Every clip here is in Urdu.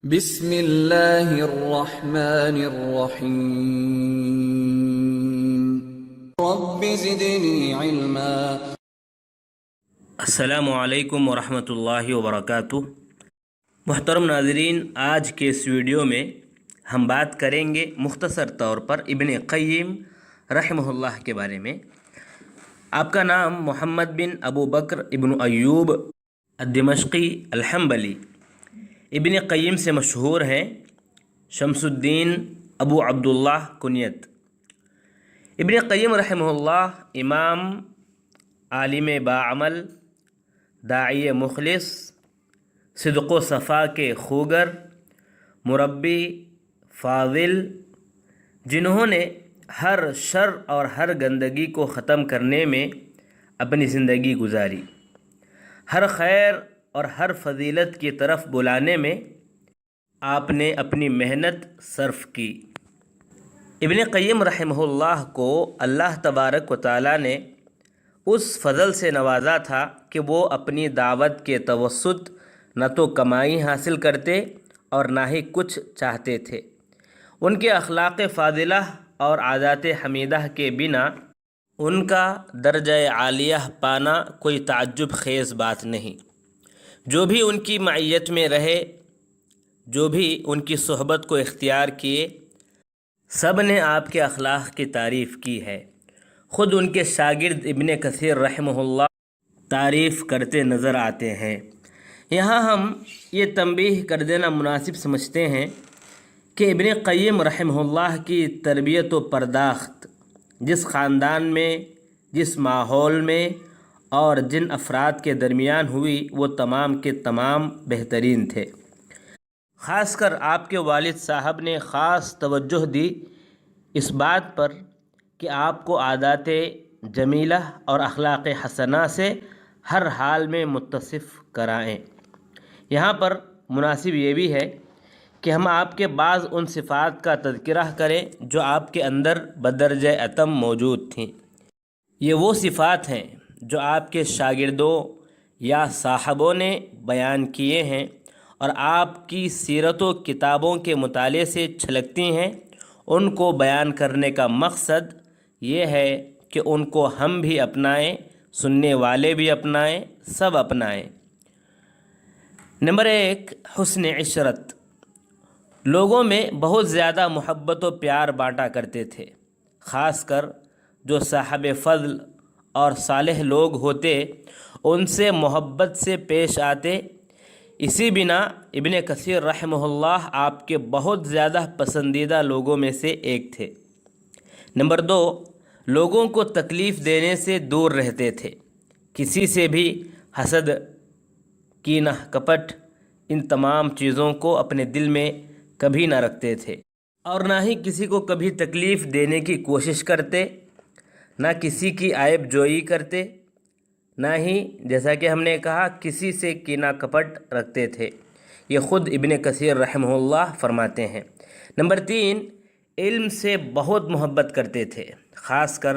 بسم اللہ الرحمن الرحیم رب زدنی علما۔ السلام علیکم ورحمۃ اللہ وبرکاتہ۔ محترم ناظرین، آج کے اس ویڈیو میں ہم بات کریں گے مختصر طور پر ابن قیم رحمہ اللہ کے بارے میں۔ آپ کا نام محمد بن ابو بکر ابن ایوب الدمشقی الحنبلی ابن قیم سے مشہور ہیں۔ شمس الدین ابو عبداللہ کنیت۔ ابن قیم رحمہ اللہ امام، عالم باعمل، داعی مخلص، صدق و صفا کے خوگر، مربی، فاضل، جنہوں نے ہر شر اور ہر گندگی کو ختم کرنے میں اپنی زندگی گزاری، ہر خیر اور ہر فضیلت کی طرف بلانے میں آپ نے اپنی محنت صرف کی۔ ابن قیم رحمہ اللہ کو اللہ تبارک و تعالی نے اس فضل سے نوازا تھا کہ وہ اپنی دعوت کے توسط نہ تو کمائی حاصل کرتے اور نہ ہی کچھ چاہتے تھے۔ ان کے اخلاق فاضلہ اور عادات حمیدہ کے بنا ان کا درجہ عالیہ پانا کوئی تعجب خیز بات نہیں۔ جو بھی ان کی معیت میں رہے، جو بھی ان کی صحبت کو اختیار کیے، سب نے آپ کے اخلاق کی تعریف کی ہے۔ خود ان کے شاگرد ابن کثیر رحمہ اللہ تعریف کرتے نظر آتے ہیں۔ یہاں ہم یہ تنبیہ کر دینا مناسب سمجھتے ہیں کہ ابن قیم رحمہ اللہ کی تربیت و پرداخت جس خاندان میں، جس ماحول میں اور جن افراد کے درمیان ہوئی، وہ تمام کے تمام بہترین تھے۔ خاص کر آپ کے والد صاحب نے خاص توجہ دی اس بات پر کہ آپ کو عادات جمیلہ اور اخلاق حسنہ سے ہر حال میں متصف کرائیں۔ یہاں پر مناسب یہ بھی ہے کہ ہم آپ کے بعض ان صفات کا تذکرہ کریں جو آپ کے اندر بدرجہ اتم موجود تھیں۔ یہ وہ صفات ہیں جو آپ کے شاگردوں یا صاحبوں نے بیان کیے ہیں اور آپ کی سیرت و کتابوں کے مطالعے سے چھلکتی ہیں۔ ان کو بیان کرنے کا مقصد یہ ہے کہ ان کو ہم بھی اپنائیں، سننے والے بھی اپنائیں، سب اپنائیں۔ نمبر 1، حسن عشرت۔ لوگوں میں بہت زیادہ محبت و پیار بانٹا کرتے تھے، خاص کر جو صاحب فضل اور صالح لوگ ہوتے ان سے محبت سے پیش آتے۔ اسی بنا ابن کثیر رحمہ اللہ آپ کے بہت زیادہ پسندیدہ لوگوں میں سے ایک تھے۔ نمبر 2، لوگوں کو تکلیف دینے سے دور رہتے تھے۔ کسی سے بھی حسد، کینہ، کپٹ، ان تمام چیزوں کو اپنے دل میں کبھی نہ رکھتے تھے اور نہ ہی کسی کو کبھی تکلیف دینے کی کوشش کرتے، نہ کسی کی عیب جوئی کرتے، نہ ہی جیسا کہ ہم نے کہا کسی سے کینہ کپٹ رکھتے تھے۔ یہ خود ابن کثیر رحمہ اللہ فرماتے ہیں۔ نمبر 3، علم سے بہت محبت کرتے تھے، خاص کر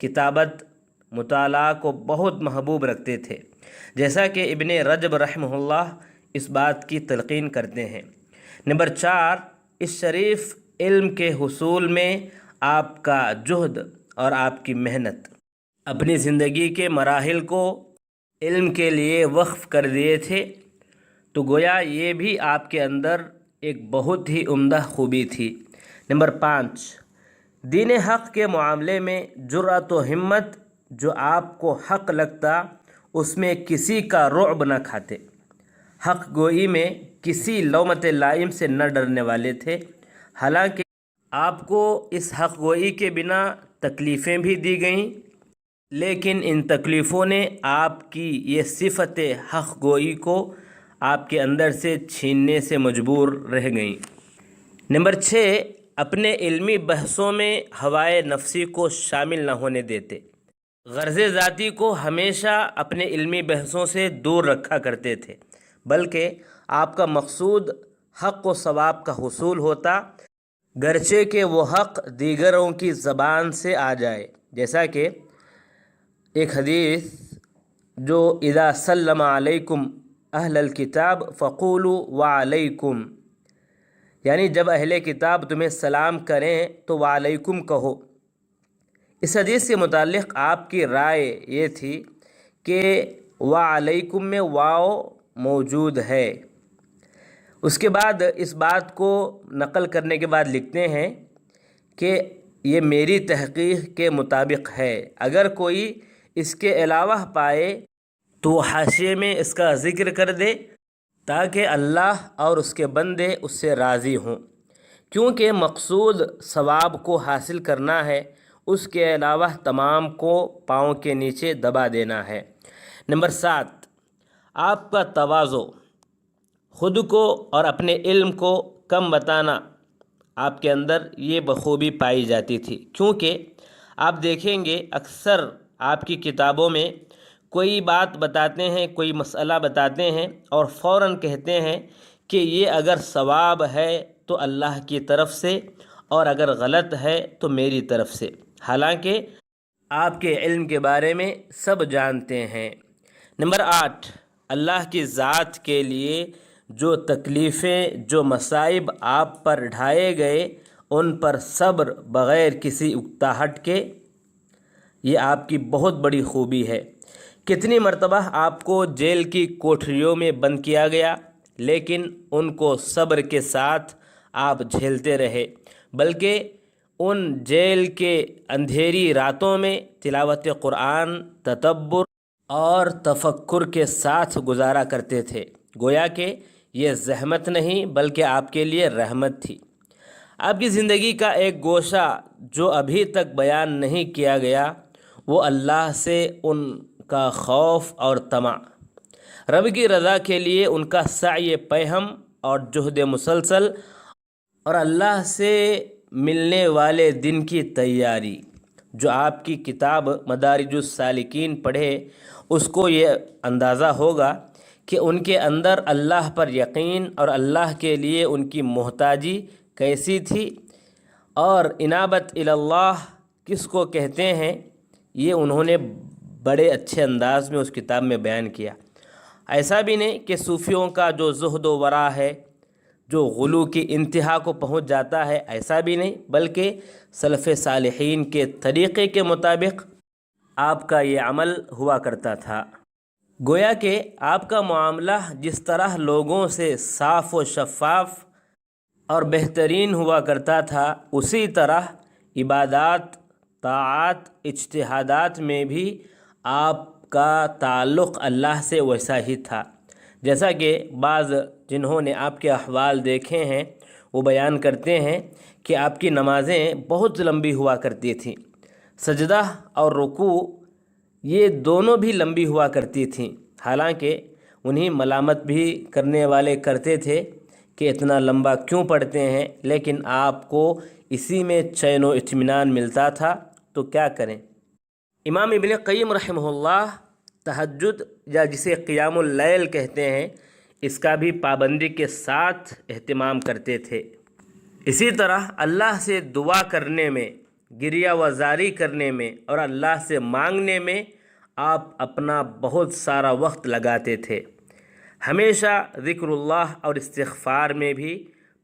کتابت، مطالعہ کو بہت محبوب رکھتے تھے، جیسا کہ ابن رجب رحمہ اللہ اس بات کی تلقین کرتے ہیں۔ نمبر 4، اس شریف علم کے حصول میں آپ کا جہد اور آپ کی محنت، اپنی زندگی کے مراحل کو علم کے لیے وقف کر دیے تھے، تو گویا یہ بھی آپ کے اندر ایک بہت ہی عمدہ خوبی تھی۔ نمبر 5، دین حق کے معاملے میں جرأت و ہمت، جو آپ کو حق لگتا اس میں کسی کا رعب نہ کھاتے، حق گوئی میں کسی لومت لائم سے نہ ڈرنے والے تھے۔ حالانکہ آپ کو اس حق گوئی کے بنا تکلیفیں بھی دی گئیں، لیکن ان تکلیفوں نے آپ کی یہ صفت حق گوئی کو آپ کے اندر سے چھیننے سے مجبور رہ گئیں۔ نمبر 6، اپنے علمی بحثوں میں ہوائے نفسی کو شامل نہ ہونے دیتے، غرض ذاتی کو ہمیشہ اپنے علمی بحثوں سے دور رکھا کرتے تھے، بلکہ آپ کا مقصود حق و ثواب کا حصول ہوتا، گرچہ کہ وہ حق دیگروں کی زبان سے آ جائے۔ جیسا کہ ایک حدیث جو اذا سلم علیکم اہل الکتاب فقولوا وعلیکم، یعنی جب اہل کتاب تمہیں سلام کریں تو وعلیکم کہو۔ اس حدیث کے متعلق آپ کی رائے یہ تھی کہ وعلیکم میں واو موجود ہے۔ اس کے بعد اس بات کو نقل کرنے کے بعد لکھتے ہیں کہ یہ میری تحقیق کے مطابق ہے، اگر کوئی اس کے علاوہ پائے تو وہ حاشیے میں اس کا ذکر کر دے تاکہ اللہ اور اس کے بندے اس سے راضی ہوں، کیونکہ مقصود ثواب کو حاصل کرنا ہے، اس کے علاوہ تمام کو پاؤں کے نیچے دبا دینا ہے۔ نمبر 7، آپ کا تواضع، خود کو اور علم علم کو کم بتانا آپ کے اندر یہ بخوبی پائی جاتی تھی، کیونکہ آپ دیکھیں گے اکثر آپ کی کتابوں میں کوئی بات بتاتے ہیں، کوئی مسئلہ بتاتے ہیں اور فوراً کہتے ہیں کہ یہ اگر ثواب ہے تو اللہ کی طرف سے اور اگر غلط ہے تو میری طرف سے، حالانکہ آپ کے علم کے بارے میں سب جانتے ہیں۔ نمبر 8، اللہ کی ذات کے لیے جو تکلیفیں، جو مصائب آپ پر ڈھائے گئے ان پر صبر بغیر کسی اکتاہٹ کے، یہ آپ کی بہت بڑی خوبی ہے۔ کتنی مرتبہ آپ کو جیل کی کوٹھریوں میں بند کیا گیا، لیکن ان کو صبر کے ساتھ آپ جھیلتے رہے، بلکہ ان جیل کے اندھیری راتوں میں تلاوت قرآن، تدبر اور تفکر کے ساتھ گزارا کرتے تھے، گویا کہ یہ زحمت نہیں بلکہ آپ کے لیے رحمت تھی۔ آپ کی زندگی کا ایک گوشہ جو ابھی تک بیان نہیں کیا گیا وہ اللہ سے ان کا خوف اور طمع، رب کی رضا کے لیے ان کا سعی پیہم اور جہد مسلسل، اور اللہ سے ملنے والے دن کی تیاری۔ جو آپ کی کتاب مدارج السالکین پڑھے اس کو یہ اندازہ ہوگا کہ ان کے اندر اللہ پر یقین اور اللہ کے لیے ان کی محتاجی کیسی تھی، اور انابت اللہ کس کو کہتے ہیں یہ انہوں نے بڑے اچھے انداز میں اس کتاب میں بیان کیا۔ ایسا بھی نہیں کہ صوفیوں کا جو زہد و ورع ہے جو غلو کی انتہا کو پہنچ جاتا ہے، ایسا بھی نہیں، بلکہ سلف صالحین کے طریقے کے مطابق آپ کا یہ عمل ہوا کرتا تھا۔ گویا کہ آپ کا معاملہ جس طرح لوگوں سے صاف و شفاف اور بہترین ہوا کرتا تھا، اسی طرح عبادات، طاعات، اجتہادات میں بھی آپ کا تعلق اللہ سے ویسا ہی تھا۔ جیسا کہ بعض جنہوں نے آپ کے احوال دیکھے ہیں وہ بیان کرتے ہیں کہ آپ کی نمازیں بہت لمبی ہوا کرتی تھیں، سجدہ اور رکوع یہ دونوں بھی لمبی ہوا کرتی تھیں، حالانکہ انہیں ملامت بھی کرنے والے کرتے تھے کہ اتنا لمبا کیوں پڑھتے ہیں، لیکن آپ کو اسی میں چین و اطمینان ملتا تھا، تو کیا کریں۔ امام ابن قیم رحمہ اللہ تہجد یا جسے قیام اللیل کہتے ہیں اس کا بھی پابندی کے ساتھ اہتمام کرتے تھے۔ اسی طرح اللہ سے دعا کرنے میں، گریہ وزاری کرنے میں اور اللہ سے مانگنے میں آپ اپنا بہت سارا وقت لگاتے تھے، ہمیشہ ذکر اللہ اور استغفار میں بھی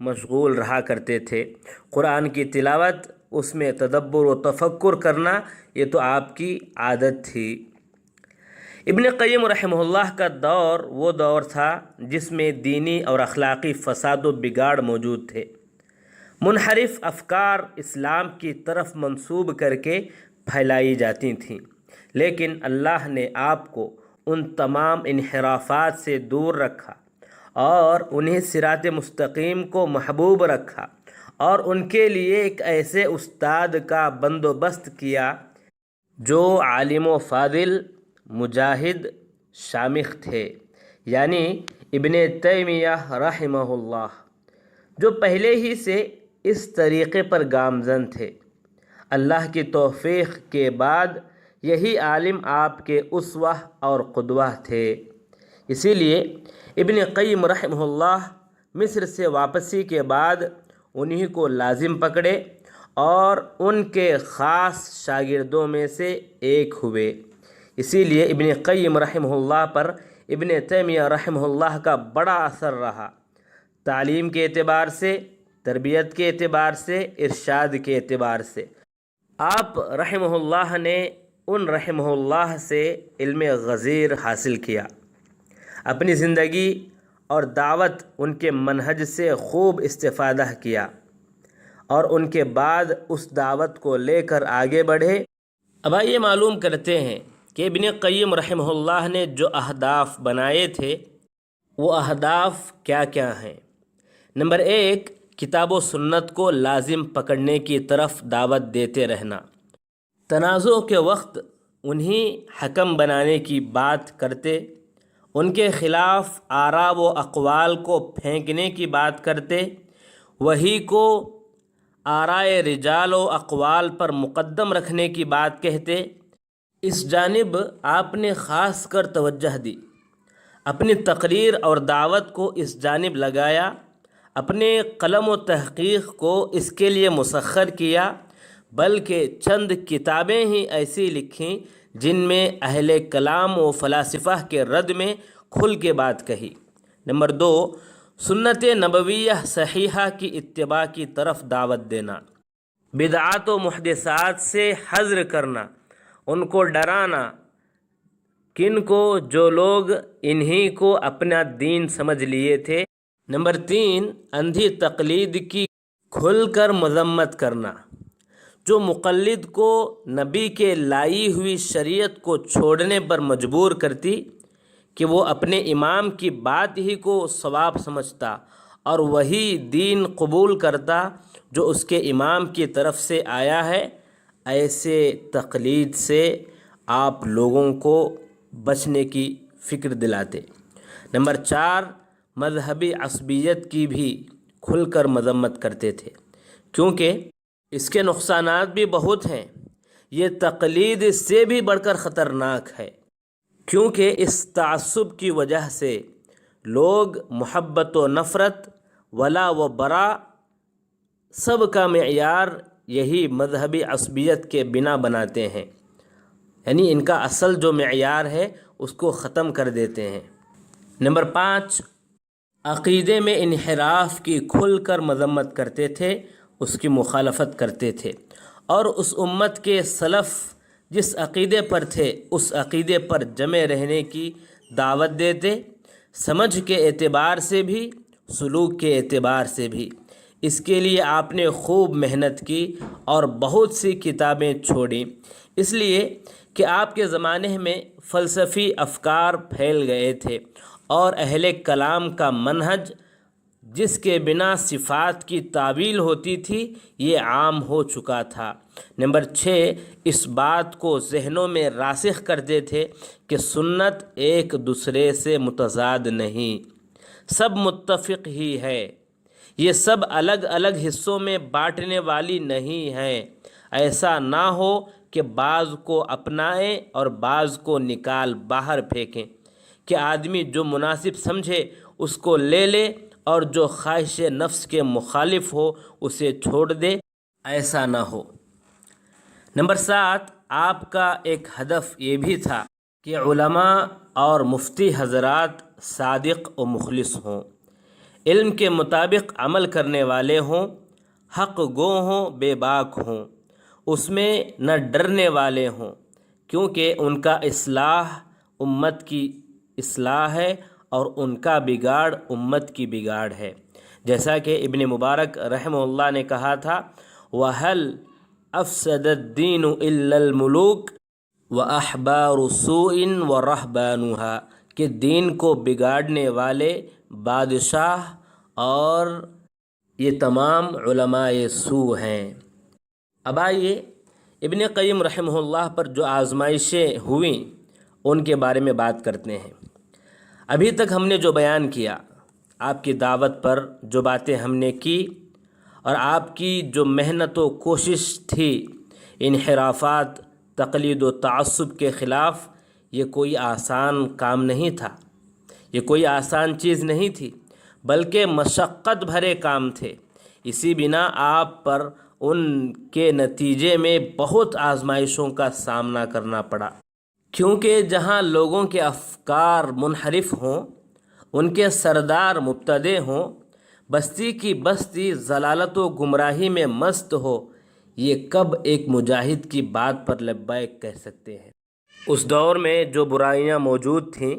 مشغول رہا کرتے تھے۔ قرآن کی تلاوت، اس میں تدبر و تفکر کرنا یہ تو آپ کی عادت تھی۔ ابن قیم رحمہ اللہ کا دور وہ دور تھا جس میں دینی اور اخلاقی فساد و بگاڑ موجود تھے، منحرف افکار اسلام کی طرف منسوب کر کے پھیلائی جاتی تھیں، لیکن اللہ نے آپ کو ان تمام انحرافات سے دور رکھا اور انہیں صراط مستقیم کو محبوب رکھا، اور ان کے لیے ایک ایسے استاد کا بندوبست کیا جو عالم و فاضل، مجاہد، شامخ تھے، یعنی ابن تیمیہ رحمہ اللہ، جو پہلے ہی سے اس طریقے پر گامزن تھے۔ اللہ کی توفیق کے بعد یہی عالم آپ کے اسوہ اور قدوہ تھے۔ اسی لیے ابن قیم رحمہ اللہ مصر سے واپسی کے بعد انہی کو لازم پکڑے اور ان کے خاص شاگردوں میں سے ایک ہوئے۔ اسی لیے ابن قیم رحمہ اللہ پر ابن تیمیہ رحمہ اللہ کا بڑا اثر رہا، تعلیم کے اعتبار سے، تربیت کے اعتبار سے، ارشاد کے اعتبار سے۔ آپ رحمہ اللہ نے ان رحمہ اللہ سے علم غزیر حاصل کیا، اپنی زندگی اور دعوت ان کے منہج سے خوب استفادہ کیا، اور ان کے بعد اس دعوت کو لے کر آگے بڑھے۔ اب آئیے معلوم کرتے ہیں کہ ابن قیم رحمہ اللہ نے جو اہداف بنائے تھے وہ اہداف کیا کیا ہیں۔ نمبر 1، کتاب و سنت کو لازم پکڑنے کی طرف دعوت دیتے رہنا، تنازع کے وقت انہیں حکم بنانے کی بات کرتے، ان کے خلاف آراء و اقوال کو پھینکنے کی بات کرتے، وحی کو آرائے رجال و اقوال پر مقدم رکھنے کی بات کہتے۔ اس جانب آپ نے خاص کر توجہ دی، اپنی تقریر اور دعوت کو اس جانب لگایا، اپنے قلم و تحقیق کو اس کے لیے مسخر کیا، بلکہ چند کتابیں ہی ایسی لکھیں جن میں اہل کلام و فلاسفہ کے رد میں کھل کے بات کہی۔ نمبر 2، سنت نبویہ صحیحہ کی اتباع کی طرف دعوت دینا، بدعات و محدثات سے حذر کرنا، ان کو ڈرانا، کن کو؟ جو لوگ انہی کو اپنا دین سمجھ لیے تھے۔ نمبر 3، اندھی تقلید کی کھل کر مذمت کرنا، جو مقلد کو نبی کے لائی ہوئی شریعت کو چھوڑنے پر مجبور کرتی کہ وہ اپنے امام کی بات ہی کو صواب سمجھتا اور وہی دین قبول کرتا جو اس کے امام کی طرف سے آیا ہے۔ ایسے تقلید سے آپ لوگوں کو بچنے کی فکر دلاتے۔ نمبر 4، مذہبی عصبیت کی بھی کھل کر مذمت کرتے تھے، کیونکہ اس کے نقصانات بھی بہت ہیں۔ یہ تقلید سے بھی بڑھ کر خطرناک ہے، کیونکہ اس تعصب کی وجہ سے لوگ محبت و نفرت، ولا و برا سب کا معیار یہی مذہبی عصبیت کے بنا بناتے ہیں، یعنی ان کا اصل جو معیار ہے اس کو ختم کر دیتے ہیں۔ نمبر 5، عقیدے میں انحراف کی کھل کر مذمت کرتے تھے، اس کی مخالفت کرتے تھے، اور اس امت کے سلف جس عقیدے پر تھے اس عقیدے پر جمے رہنے کی دعوت دیتے، سمجھ کے اعتبار سے بھی، سلوک کے اعتبار سے بھی۔ اس کے لیے آپ نے خوب محنت کی اور بہت سی کتابیں چھوڑیں، اس لیے کہ آپ کے زمانے میں فلسفی افکار پھیل گئے تھے اور اہل کلام کا منہج جس کے بنا صفات کی تعویل ہوتی تھی یہ عام ہو چکا تھا۔ نمبر 6، اس بات کو ذہنوں میں راسخ کرتے تھے کہ سنت ایک دوسرے سے متضاد نہیں، سب متفق ہی ہے، یہ سب الگ الگ حصوں میں بانٹنے والی نہیں ہے۔ ایسا نہ ہو کہ بعض کو اپنائیں اور بعض کو نکال باہر پھینکیں، کہ آدمی جو مناسب سمجھے اس کو لے لے اور جو خواہش نفس کے مخالف ہو اسے چھوڑ دے، ایسا نہ ہو۔ نمبر 7، آپ کا ایک ہدف یہ بھی تھا کہ علماء اور مفتی حضرات صادق و مخلص ہوں، علم کے مطابق عمل کرنے والے ہوں، حق گو ہوں، بے باک ہوں، اس میں نہ ڈرنے والے ہوں، کیونکہ ان کا اصلاح امت کی اصلاح ہے اور ان کا بگاڑ امت کی بگاڑ ہے۔ جیسا کہ ابن مبارک رحمہ اللہ نے کہا تھا، وَهَلْ أَفْسَدَ الدِّينُ إِلَّا الْمُلُوكُ وَأَحْبَارُ سُوءٍ وَرَهْبَانُهَا، کہ دین کو بگاڑنے والے بادشاہ اور یہ تمام علماء سوء ہیں۔ اب آئیے ابن قیم رحمہ اللہ پر جو آزمائشیں ہوئیں ان کے بارے میں بات کرتے ہیں۔ ابھی تک ہم نے جو بیان کیا، آپ کی دعوت پر جو باتیں ہم نے کی اور آپ کی جو محنت و کوشش تھی انحرافات، تقلید و تعصب کے خلاف، یہ کوئی آسان کام نہیں تھا، یہ کوئی آسان چیز نہیں تھی، بلکہ مشقت بھرے کام تھے۔ اسی بنا آپ پر ان کے نتیجے میں بہت آزمائشوں کا سامنا کرنا پڑا، کیونکہ جہاں لوگوں کے افکار منحرف ہوں، ان کے سردار مبتدع ہوں، بستی کی بستی ضلالت و گمراہی میں مست ہو، یہ کب ایک مجاہد کی بات پر لبیک کہہ سکتے ہیں؟ اس دور میں جو برائیاں موجود تھیں،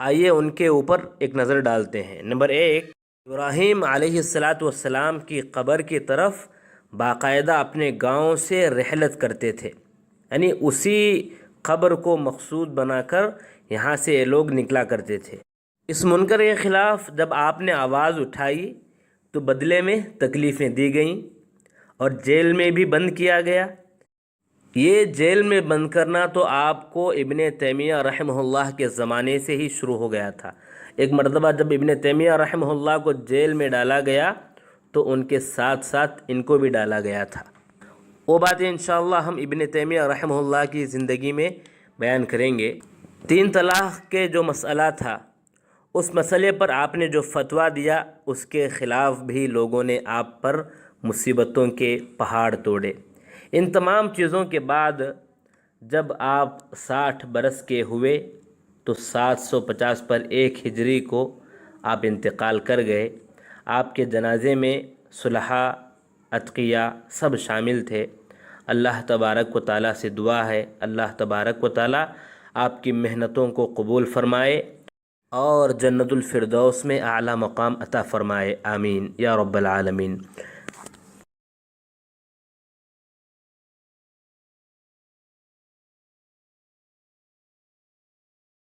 آئیے ان کے اوپر ایک نظر ڈالتے ہیں۔ نمبر 1، ابراہیم علیہ السلام کی قبر کی طرف باقاعدہ اپنے گاؤں سے رحلت کرتے تھے، یعنی اسی قبر کو مقصود بنا کر یہاں سے یہ لوگ نکلا کرتے تھے۔ اس منکر کے خلاف جب آپ نے آواز اٹھائی تو بدلے میں تکلیفیں دی گئیں اور جیل میں بھی بند کیا گیا۔ یہ جیل میں بند کرنا تو آپ کو ابن تیمیہ رحمہ اللہ کے زمانے سے ہی شروع ہو گیا تھا۔ ایک مرتبہ جب ابن تیمیہ رحمہ اللہ کو جیل میں ڈالا گیا تو ان کے ساتھ ساتھ ان کو بھی ڈالا گیا تھا۔ وہ باتیں انشاءاللہ ہم ابن تیمیہ رحمہ اللہ کی زندگی میں بیان کریں گے۔ 3 طلاق کے جو مسئلہ تھا، اس مسئلے پر آپ نے جو فتویٰ دیا، اس کے خلاف بھی لوگوں نے آپ پر مصیبتوں کے پہاڑ توڑے۔ ان تمام چیزوں کے بعد جب آپ 60 برس کے ہوئے تو 750 پر 1 ہجری کو آپ انتقال کر گئے۔ آپ کے جنازے میں صلحاء، اتقیاء سب شامل تھے۔ اللہ تبارک و تعالیٰ سے دعا ہے، اللہ تبارک و تعالیٰ آپ کی محنتوں کو قبول فرمائے اور جنت الفردوس میں اعلیٰ مقام عطا فرمائے، آمین یا رب العالمین۔